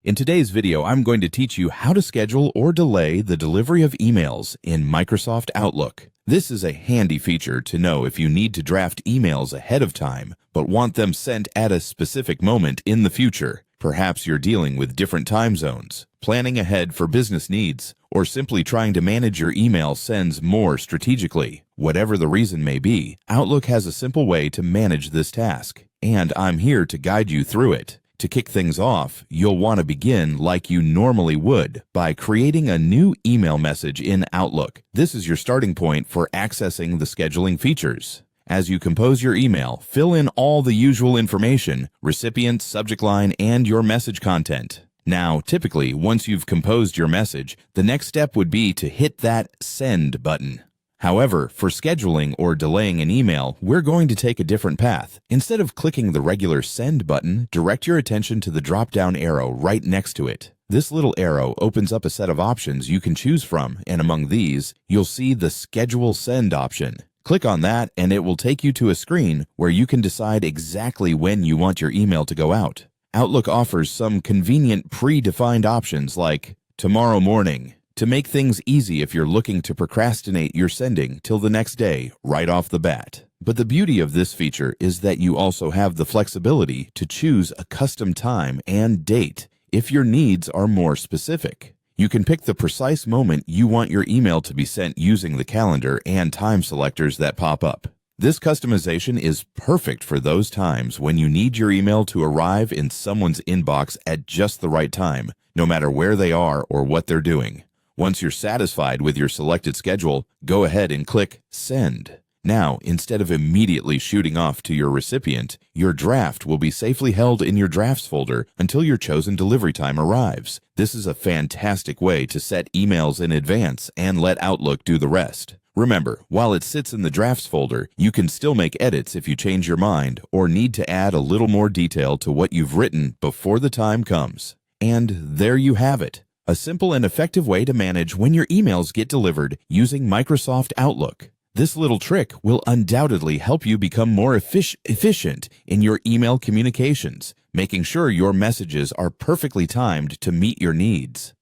In today's video, I'm going to teach you how to schedule or delay the delivery of emails in Microsoft Outlook. This is a handy feature to know if you need to draft emails ahead of time, but want them sent at a specific moment in the future. Perhaps you're dealing with different time zones, planning ahead for business needs, or simply trying to manage your email sends more strategically. Whatever the reason may be, Outlook has a simple way to manage this task, and I'm here to guide you through it. To kick things off, you'll want to begin like you normally would by creating a new email message in Outlook. This is your starting point for accessing the scheduling features. As you compose your email, fill in all the usual information, recipient, subject line, and your message content. Now, typically, once you've composed your message, the next step would be to hit that Send button. However, for scheduling or delaying an email, we're going to take a different path. Instead of clicking the regular Send button, direct your attention to the drop-down arrow right next to it. This little arrow opens up a set of options you can choose from, and among these, you'll see the Schedule Send option. Click on that, and it will take you to a screen where you can decide exactly when you want your email to go out. Outlook offers some convenient pre-defined options like tomorrow morning, to make things easy if you're looking to procrastinate your sending till the next day right off the bat. But the beauty of this feature is that you also have the flexibility to choose a custom time and date if your needs are more specific. You can pick the precise moment you want your email to be sent using the calendar and time selectors that pop up. This customization is perfect for those times when you need your email to arrive in someone's inbox at just the right time, no matter where they are or what they're doing. Once you're satisfied with your selected schedule, go ahead and click Send. Now, instead of immediately shooting off to your recipient, your draft will be safely held in your drafts folder until your chosen delivery time arrives. This is a fantastic way to set emails in advance and let Outlook do the rest. Remember, while it sits in the drafts folder, you can still make edits if you change your mind or need to add a little more detail to what you've written before the time comes. And there you have it. A simple and effective way to manage when your emails get delivered using Microsoft Outlook. This little trick will undoubtedly help you become more efficient in your email communications, making sure your messages are perfectly timed to meet your needs.